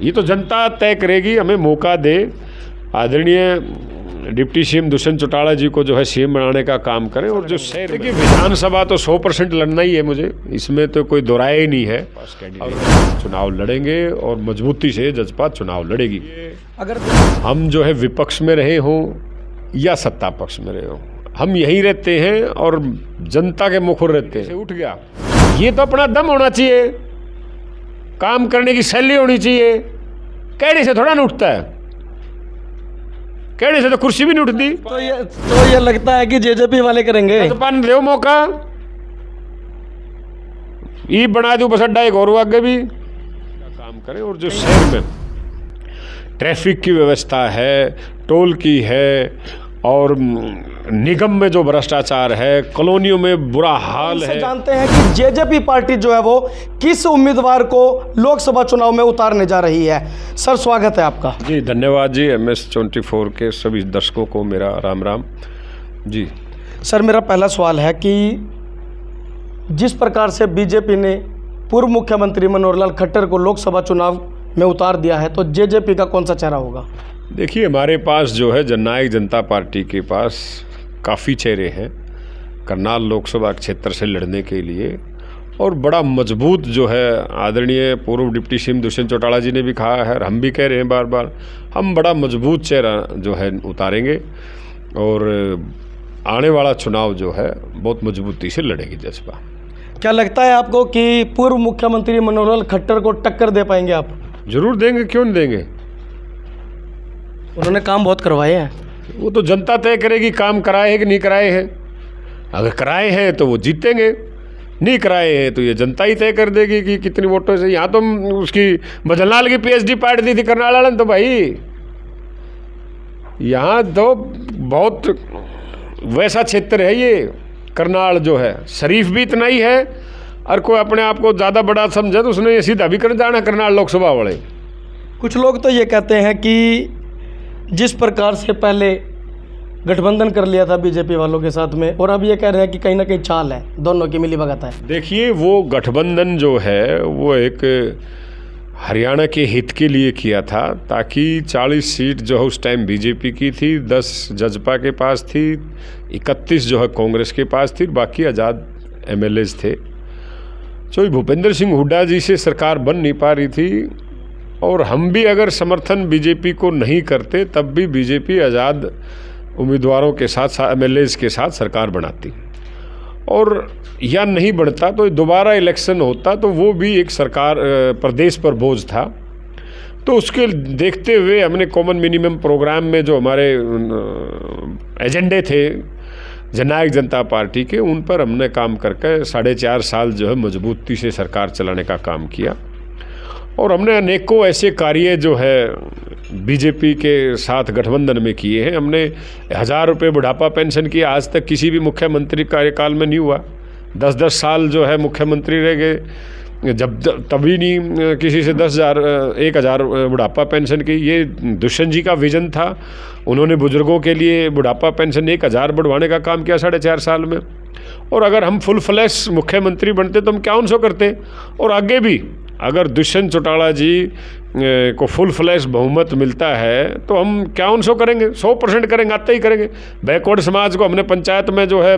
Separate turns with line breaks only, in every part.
ये तो जनता तय करेगी, हमें मौका दे। आदरणीय डिप्टी सीएम दुष्यंत चौटाला जी को जो है सीएम बनाने का काम करें। और जो शहर देखिए विधानसभा तो 100% लड़ना ही है मुझे, इसमें तो कोई दोराय नहीं है। और चुनाव लड़ेंगे और मजबूती से जजपा चुनाव लड़ेगी।
अगर
हम जो है विपक्ष में रहे हों या सत्ता पक्ष में रहे हों, हम यहीं रहते हैं और जनता के मुखर रहते हैं। उठ गया, ये तो अपना दम होना चाहिए, काम करने की शैली होनी चाहिए। कहने से थोड़ा न उठता है, कहने से तो कुर्सी भी नहीं उठती।
तो ये लगता है कि जेजेपी वाले करेंगे।
पान दो मौका, ये बना दो बस अड्डा एक और आगे भी काम करें। और जो शहर में ट्रैफिक की व्यवस्था है, टोल की है, और निगम में जो भ्रष्टाचार है, कॉलोनियों में बुरा हाल है।
जानते हैं कि जेजेपी पार्टी जो है वो किस उम्मीदवार को लोकसभा चुनाव में उतारने जा रही है। सर स्वागत है आपका।
जी धन्यवाद जी। MS24 के सभी दर्शकों को मेरा राम राम जी।
सर मेरा पहला सवाल है कि जिस प्रकार से बीजेपी ने पूर्व मुख्यमंत्री मनोहर लाल खट्टर को लोकसभा चुनाव में उतार दिया है, तो जेजेपी का कौन सा चेहरा होगा?
देखिए हमारे पास जो है जननायक जनता पार्टी के पास काफ़ी चेहरे हैं करनाल लोकसभा क्षेत्र से लड़ने के लिए। और बड़ा मजबूत जो है आदरणीय पूर्व डिप्टी सीएम दुष्यंत चौटाला जी ने भी कहा है, और हम भी कह रहे हैं बार बार, हम बड़ा मजबूत चेहरा जो है उतारेंगे और आने वाला चुनाव जो है बहुत मजबूती से लड़ेगी जसपा।
क्या लगता है आपको कि पूर्व मुख्यमंत्री मनोहर लाल खट्टर को टक्कर दे पाएंगे आप?
जरूर देंगे, क्यों नहीं देंगे।
उन्होंने काम बहुत करवाए हैं।
वो तो जनता तय करेगी काम कराए हैं कि नहीं कराए हैं। अगर कराए हैं तो वो जीतेंगे, नहीं कराए हैं तो ये जनता ही तय कर देगी कि कितनी वोटों से। यहाँ तो उसकी भजनलाल की PhD पार्ट दी थी करनाल वाले ने, तो भाई यहाँ तो बहुत वैसा क्षेत्र है ये करनाल जो है, शरीफ भी इतना ही है, और कोई अपने आप को ज़्यादा बड़ा समझे तो उसने ये सीधा भी कर जाना करनाल लोकसभा वाले।
कुछ लोग तो ये कहते हैं कि जिस प्रकार से पहले गठबंधन कर लिया था बीजेपी वालों के साथ में, और अब ये कह रहे हैं कि कहीं ना कहीं चाल है, दोनों की मिली भगत है।
देखिए वो गठबंधन जो है वो एक हरियाणा के हित के लिए किया था, ताकि 40 सीट जो है उस टाइम बीजेपी की थी, 10 जजपा के पास थी, 31 जो है कांग्रेस के पास थी, बाकी आज़ाद MLAs थे। तो भूपेंद्र सिंह हुड्डा जी से सरकार बन नहीं पा रही थी, और हम भी अगर समर्थन बीजेपी को नहीं करते तब भी बीजेपी आज़ाद उम्मीदवारों के साथ MLAs के साथ सरकार बनाती, और या नहीं बढ़ता तो दोबारा इलेक्शन होता तो वो भी एक सरकार प्रदेश पर बोझ था। तो उसके देखते हुए हमने कॉमन मिनिमम प्रोग्राम में जो हमारे एजेंडे थे जननायक जनता पार्टी के, उन पर हमने काम करके 4.5 साल जो है मजबूती से सरकार चलाने का काम किया। और हमने अनेकों ऐसे कार्य जो है बीजेपी के साथ गठबंधन में किए हैं। हमने 1000 रुपये बुढ़ापा पेंशन की, आज तक किसी भी मुख्यमंत्री कार्यकाल में नहीं हुआ। 10-10 साल जो है मुख्यमंत्री रह गए, जब तभी नहीं किसी से 1,000 बुढ़ापा पेंशन की। ये दुष्यंत जी का विजन था, उन्होंने बुजुर्गों के लिए बुढ़ापा पेंशन 1,000 बढ़वाने का काम किया 4.5 साल में। और अगर हम फुल फ्लैश मुख्यमंत्री बनते तो हम क्या उनसे करते। और आगे भी अगर दुष्यंत चौटाला जी को फुल फ्लैश बहुमत मिलता है तो हम क्या उनसे करेंगे, 100% करेंगे, आते ही करेंगे। बैकवर्ड समाज को हमने पंचायत में जो है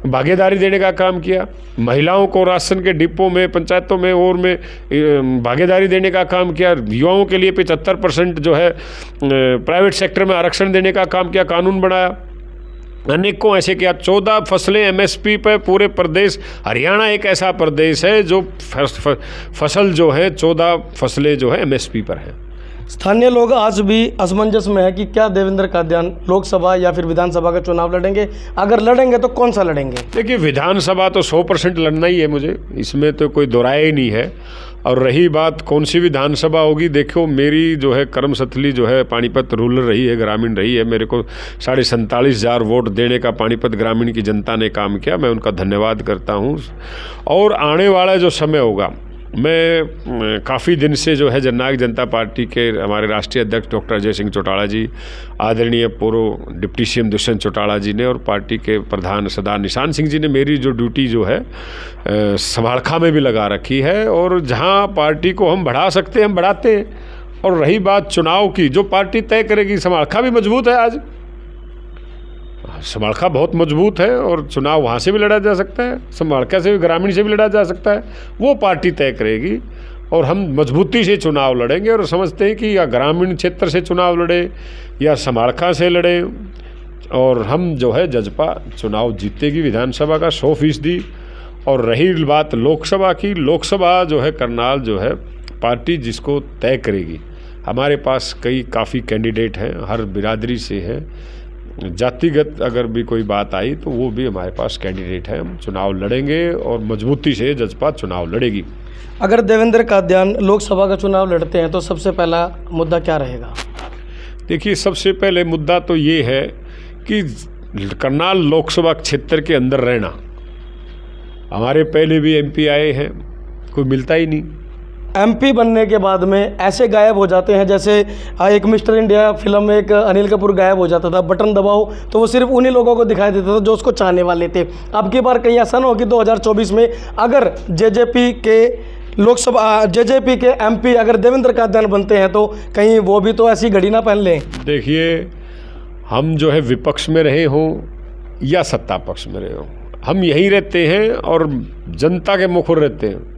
भागीदारी देने का काम किया, महिलाओं को राशन के डिपो में, पंचायतों में और में भागीदारी देने का काम किया, युवाओं के लिए 75% जो है प्राइवेट सेक्टर में आरक्षण देने का काम किया, कानून बनाया, अनेकों ऐसे किया। 14 फसलें MSP पर पूरे प्रदेश, हरियाणा एक ऐसा प्रदेश है जो फसल जो है 14 फसलें जो है MSP पर है।
स्थानीय लोग आज भी असमंजस में है कि क्या देवेंद्र कादियान लोकसभा या फिर विधानसभा का चुनाव लड़ेंगे, अगर लड़ेंगे तो कौन सा लड़ेंगे?
देखिए विधानसभा तो 100% लड़ना ही है मुझे, इसमें तो कोई दोराय ही नहीं है। और रही बात कौन सी विधानसभा होगी, देखो मेरी जो है कर्मस्थली जो है पानीपत रूरल रही है, ग्रामीण रही है। मेरे को 47,500 वोट देने का पानीपत ग्रामीण की जनता ने काम किया, मैं उनका धन्यवाद करता हूँ। और आने वाला जो समय होगा, मैं काफ़ी दिन से जो है जननायक जनता पार्टी के हमारे राष्ट्रीय अध्यक्ष डॉक्टर अजय सिंह चौटाला जी, आदरणीय पूर्व डिप्टी सीएम दुष्यंत चौटाला जी ने और पार्टी के प्रधान सरदार निशान सिंह जी ने मेरी जो ड्यूटी जो है समालखा में भी लगा रखी है। और जहां पार्टी को हम बढ़ा सकते हैं हम बढ़ाते हैं, और रही बात चुनाव की, जो पार्टी तय करेगी, समालखा भी मजबूत है आज, समालखा बहुत मजबूत है और चुनाव वहाँ से भी लड़ा जा सकता है, समालखा से भी, ग्रामीण से भी लड़ा जा सकता है, वो पार्टी तय करेगी। और हम मजबूती से चुनाव लड़ेंगे और समझते हैं कि या ग्रामीण क्षेत्र से चुनाव लड़े या समालखा से लड़े, और हम जो है जजपा चुनाव जीतेगी विधानसभा का 100%। और रही बात लोकसभा की, लोकसभा जो है करनाल जो है पार्टी जिसको तय करेगी, हमारे पास काफ़ी कैंडिडेट हैं, हर बिरादरी से है, जातिगत अगर भी कोई बात आई तो वो भी हमारे पास कैंडिडेट है। हम चुनाव लड़ेंगे और मजबूती से जजपा चुनाव लड़ेगी।
अगर देवेंद्र कादियान लोकसभा का चुनाव लड़ते हैं तो सबसे पहला मुद्दा क्या रहेगा?
देखिए, सबसे पहले मुद्दा तो ये है कि करनाल लोकसभा क्षेत्र के अंदर रहना। हमारे पहले भी एमपी आए हैं, कोई मिलता ही नहीं।
एमपी बनने के बाद में ऐसे गायब हो जाते हैं जैसे एक मिस्टर इंडिया फिल्म में एक अनिल कपूर गायब हो जाता था, बटन दबाओ तो वो सिर्फ उन्हीं लोगों को दिखाई देता था जो उसको चाहने वाले थे। अब की बार कहीं ऐसा ना हो कि 2024 में अगर जेजेपी के एमपी अगर देवेंद्र कादियान बनते हैं तो कहीं वो भी तो ऐसी घड़ी ना पहन लें।
देखिए, हम जो है विपक्ष में रहे हों या सत्ता पक्ष में रहे हों, हम यहीं रहते हैं और जनता के मुखर रहते हैं।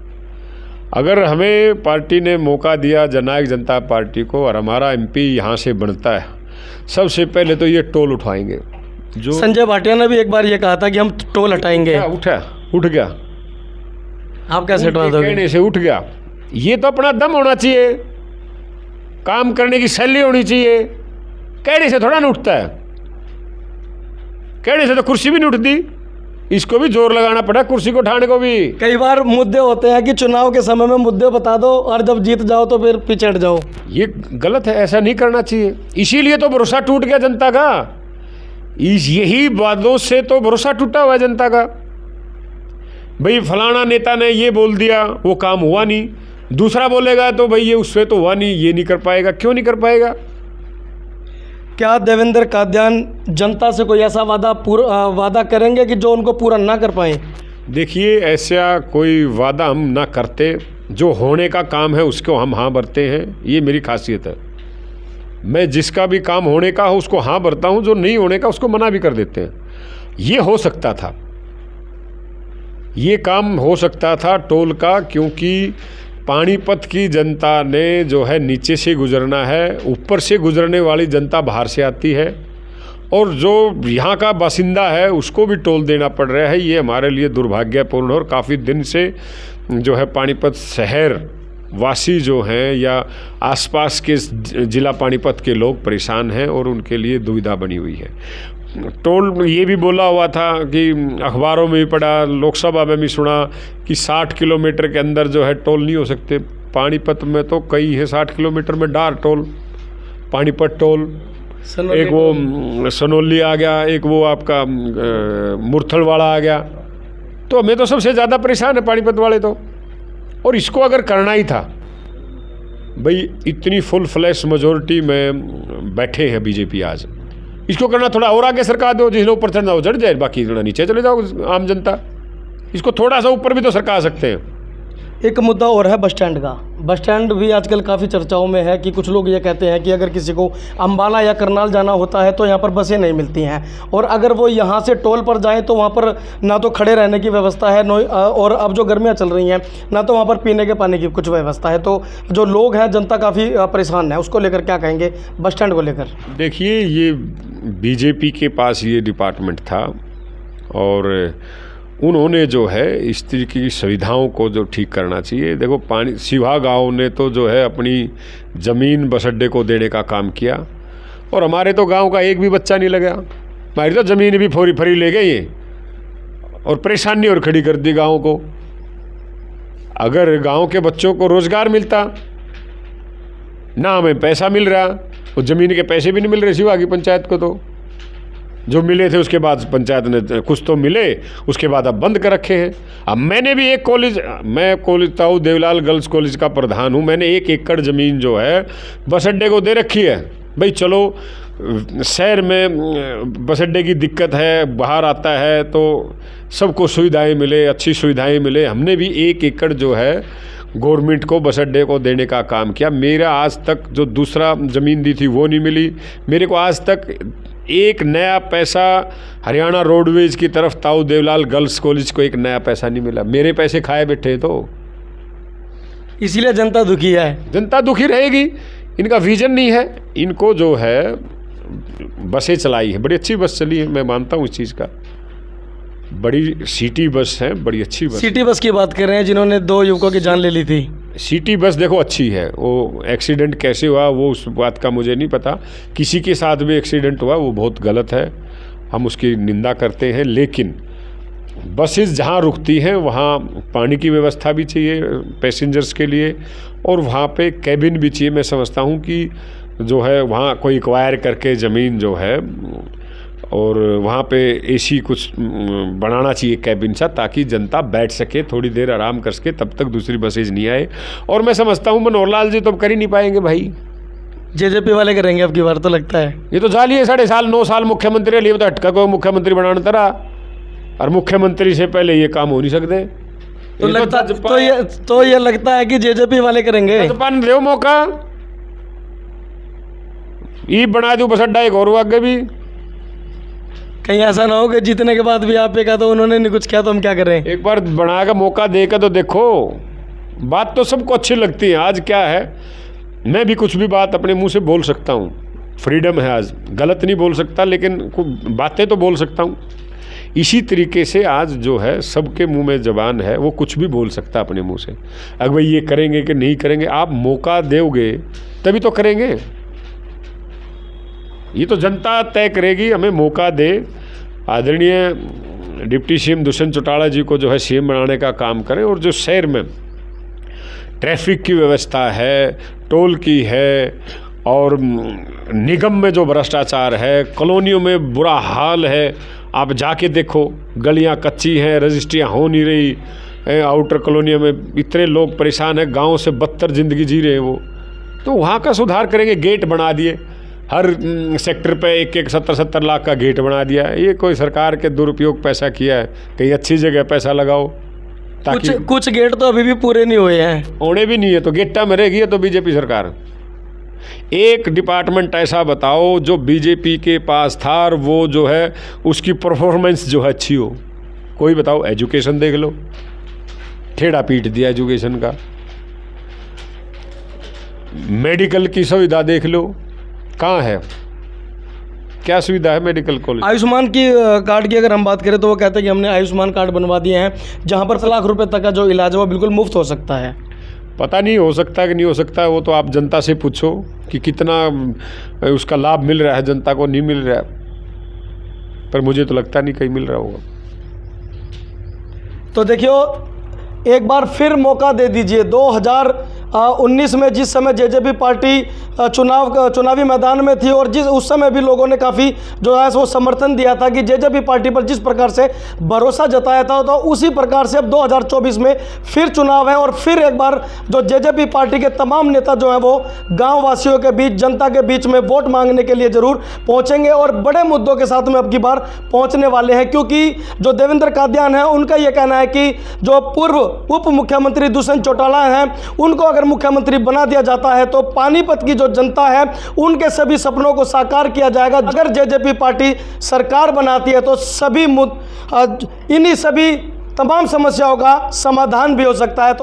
अगर हमें पार्टी ने मौका दिया, जननायक जनता पार्टी को, और हमारा एमपी यहाँ से बनता है, सबसे पहले तो ये टोल उठवाएंगे। जो
संजय भाटिया ने भी एक बार ये कहा था कि हम टोल हटाएंगे।
उठ गया।
आप कैसे हटवा दोगे?
कहने से उठ गया। ये तो अपना दम होना चाहिए, काम करने की शैली होनी चाहिए। कहने से थोड़ा ना उठता है, कहने से तो कुर्सी भी नहीं उठती, इसको भी जोर लगाना पड़ा कुर्सी को उठाने को भी।
कई बार मुद्दे होते हैं कि चुनाव के समय में मुद्दे बता दो और जब जीत जाओ तो फिर पीछे हट जाओ।
ये गलत है, ऐसा नहीं करना चाहिए। इसीलिए तो भरोसा टूट गया जनता का, यही वादों से तो भरोसा टूटा हुआ है जनता का। भाई फलाना नेता ने ये बोल दिया, वो काम हुआ नहीं, दूसरा बोलेगा तो भाई ये उससे तो हुआ नहीं, ये नहीं कर पाएगा। क्यों नहीं कर पाएगा?
क्या देवेंद्र कादियान जनता से कोई ऐसा वादा करेंगे कि जो उनको पूरा ना कर पाए?
देखिए, ऐसा कोई वादा हम ना करते, जो होने का काम है उसको हम हाँ भरते हैं, ये मेरी खासियत है। मैं जिसका भी काम होने का हो उसको हाँ भरता हूँ, जो नहीं होने का उसको मना भी कर देते हैं। ये हो सकता था, ये काम हो सकता था टोल का, क्योंकि पानीपत की जनता ने जो है नीचे से गुजरना है, ऊपर से गुजरने वाली जनता बाहर से आती है, और जो यहाँ का बासिंदा है उसको भी टोल देना पड़ रहा है। ये हमारे लिए दुर्भाग्यपूर्ण, और काफ़ी दिन से जो है पानीपत शहर वासी जो हैं या आसपास के ज़िला पानीपत के लोग परेशान हैं और उनके लिए दुविधा बनी हुई है। टोल ये भी बोला हुआ था कि अखबारों में भी पढ़ा, लोकसभा में भी सुना कि 60 किलोमीटर के अंदर जो है टोल नहीं हो सकते। पानीपत में तो कई है 60 किलोमीटर में डार टोल, पानीपत टोल, एक वो सनोली आ गया, एक वो आपका मुरथल वाला आ गया। तो हमें तो सबसे ज़्यादा परेशान है पानीपत वाले तो। और इसको अगर करना ही था, भाई इतनी फुल फ्लैश मेजोरिटी में बैठे हैं बीजेपी आज, इसको करना थोड़ा और आगे सरकार दो, जिस लोग ऊपर चढ़ना वो चढ़ जाए, बाकी नीचे चले जाओ आम जनता। इसको थोड़ा सा ऊपर भी तो सरका सकते हैं।
एक मुद्दा और है बस स्टैंड का। बस स्टैंड भी आजकल काफ़ी चर्चाओं में है कि कुछ लोग ये कहते हैं कि अगर किसी को अम्बाला या करनाल जाना होता है तो यहाँ पर बसें नहीं मिलती हैं, और अगर वो यहाँ से टोल पर जाएं तो वहाँ पर ना तो खड़े रहने की व्यवस्था है, और अब जो गर्मियाँ चल रही हैं ना तो वहाँ पर पीने के पानी की कुछ व्यवस्था है। तो जो लोग हैं, जनता काफ़ी परेशान है, उसको लेकर क्या कहेंगे बस स्टैंड को लेकर?
देखिए, ये बीजेपी के पास ये डिपार्टमेंट था और उन्होंने जो है इस तरीके की सुविधाओं को जो ठीक करना चाहिए। देखो, सिवा गांव ने तो जो है अपनी ज़मीन बस अड्डे को देने का काम किया, और हमारे तो गांव का एक भी बच्चा नहीं लगा। हमारी तो ज़मीन भी फोरी फरी ले गई और परेशानी और खड़ी कर दी गाँव को। अगर गांव के बच्चों को रोज़गार मिलता, ना हमें पैसा मिल रहा, और ज़मीन के पैसे भी नहीं मिल रहे सिवा की पंचायत को। तो जो मिले थे उसके बाद पंचायत ने कुछ तो मिले, उसके बाद अब बंद कर रखे हैं। अब मैंने भी एक कॉलेज, मैं कॉलेज ताऊ देवलाल गर्ल्स कॉलेज का प्रधान हूँ, मैंने 1 एकड़ ज़मीन जो है बस अड्डे को दे रखी है। भाई चलो, शहर में बस अड्डे की दिक्कत है, बाहर आता है तो सबको सुविधाएं मिले, अच्छी सुविधाएं मिले। हमने भी 1 एकड़ जो है गवर्नमेंट को बस अड्डे को देने का काम किया। मेरा आज तक जो दूसरा ज़मीन दी थी वो नहीं मिली। मेरे को आज तक एक नया पैसा हरियाणा रोडवेज की तरफ ताऊ देवलाल गर्ल्स कॉलेज को एक नया पैसा नहीं मिला। मेरे पैसे खाए बैठे तो
इसीलिए जनता दुखी है।
जनता दुखी रहेगी। इनका विजन नहीं है। इनको जो है बसें चलाई है, बड़ी अच्छी बस चली है, मैं मानता हूँ इस चीज़ का। बड़ी सिटी बस है, बड़ी अच्छी बस।
सिटी बस की बात कर रहे हैं जिन्होंने 2 युवकों की जान ले ली थी।
सिटी बस देखो अच्छी है। वो एक्सीडेंट कैसे हुआ वो उस बात का मुझे नहीं पता। किसी के साथ भी एक्सीडेंट हुआ वो बहुत गलत है, हम उसकी निंदा करते हैं। लेकिन बसेस जहाँ रुकती हैं वहाँ पानी की व्यवस्था भी चाहिए पैसेंजर्स के लिए, और वहाँ पे कैबिन भी चाहिए। मैं समझता हूँ कि जो है वहाँ कोई एक्वायर करके ज़मीन जो है और वहाँ पे एसी कुछ बनाना चाहिए कैबिन सा, ताकि जनता बैठ सके, थोड़ी देर आराम कर सके, तब तक दूसरी बसेज नहीं आए। और मैं समझता हूँ मनोहर लाल जी तो अब कर ही नहीं पाएंगे भाई।
जेजेपी वाले करेंगे अब की बार तो लगता है।
ये तो जाली है, 9.5 साल मुख्यमंत्री लिए तो हटका को मुख्यमंत्री बनाने तरह, और मुख्यमंत्री से पहले ये काम हो नहीं सकते।
तो लगता तो ये लगता है कि जेजेपी वाले करेंगे।
दो मौका ये बना दो बस अड्डा एक और आगे भी।
कहीं ऐसा ना हो कि जीतने के बाद भी आप पे कहा तो उन्होंने नहीं कुछ किया तो हम क्या करें।
एक बार बना का मौका देकर तो देखो। बात तो सबको अच्छी लगती है। आज क्या है, मैं भी कुछ भी बात अपने मुंह से बोल सकता हूँ, फ्रीडम है। आज गलत नहीं बोल सकता, लेकिन बातें तो बोल सकता हूँ। इसी तरीके से आज जो है सबके मुंह में ज़बान है, वो कुछ भी बोल सकता अपने मुंह से। अगर भाई ये करेंगे कि नहीं करेंगे, आप मौका दोगे तभी तो करेंगे। ये तो जनता तय करेगी। हमें मौका दे। आदरणीय डिप्टी सीएम दुष्यंत चौटाला जी को जो है सीएम बनाने का काम करें, और जो शहर में ट्रैफिक की व्यवस्था है, टोल की है, और निगम में जो भ्रष्टाचार है, कॉलोनियों में बुरा हाल है। आप जाके देखो, गलियां कच्ची हैं, रजिस्ट्रियां हो नहीं रही। आउटर कॉलोनियों में इतने लोग परेशान हैं, गांव से बदतर ज़िंदगी जी रहे हैं वो। तो वहाँ का सुधार करेंगे। गेट बना दिए हर सेक्टर पे, एक 70-70 लाख का गेट बना दिया। ये कोई सरकार के दुरुपयोग पैसा किया है? कहीं अच्छी जगह पैसा लगाओ। ताकि
कुछ गेट तो अभी भी पूरे नहीं हुए हैं,
होने भी नहीं है, तो गेटा में रहेगी तो बीजेपी सरकार। एक डिपार्टमेंट ऐसा बताओ जो बीजेपी के पास था और वो जो है उसकी परफॉर्मेंस जो है अच्छी हो। कोई बताओ। एजुकेशन देख लो, ठेड़ा पीट दिया एजुकेशन का। मेडिकल की सुविधा देख लो, कहाँ है, क्या सुविधा है मेडिकल कॉलेज।
आयुष्मान की कार्ड की अगर हम बात करें तो वो कहते हैं कि हमने आयुष्मान कार्ड बनवा दिए हैं, जहाँ पर 1 लाख रुपए तक का जो इलाज है वो बिल्कुल मुफ्त हो सकता है।
पता नहीं हो सकता कि नहीं हो सकता, वो तो आप जनता से पूछो कि कितना उसका लाभ मिल रहा है जनता को, नहीं मिल रहा है। पर मुझे तो लगता नहीं कहीं मिल रहा होगा।
तो देखियो, एक बार फिर मौका दे दीजिए। 2019 में जिस समय जेजेपी पार्टी चुनावी मैदान में थी, और उस समय भी लोगों ने काफ़ी जो है वो समर्थन दिया था कि जेजेपी पार्टी पर जिस प्रकार से भरोसा जताया था, तो उसी प्रकार से अब 2024 में फिर चुनाव है, और फिर एक बार जो जेजेपी पार्टी के तमाम नेता जो हैं वो गाँव वासियों के बीच, जनता के बीच में वोट मांगने के लिए ज़रूर पहुँचेंगे, और बड़े मुद्दों के साथ में अब की बार पहुँचने वाले हैं। क्योंकि जो देवेंद्र कादियान है उनका ये कहना है कि जो पूर्व उप मुख्यमंत्री दुष्यंत चौटाला हैं उनको अगर मुख्यमंत्री बना दिया जाता है तो पानीपत की जो जनता है उनके सभी सपनों को साकार किया जाएगा। अगर जेजेपी पार्टी सरकार बनाती है तो इन्हीं सभी तमाम समस्याओं का समाधान भी हो सकता है। तो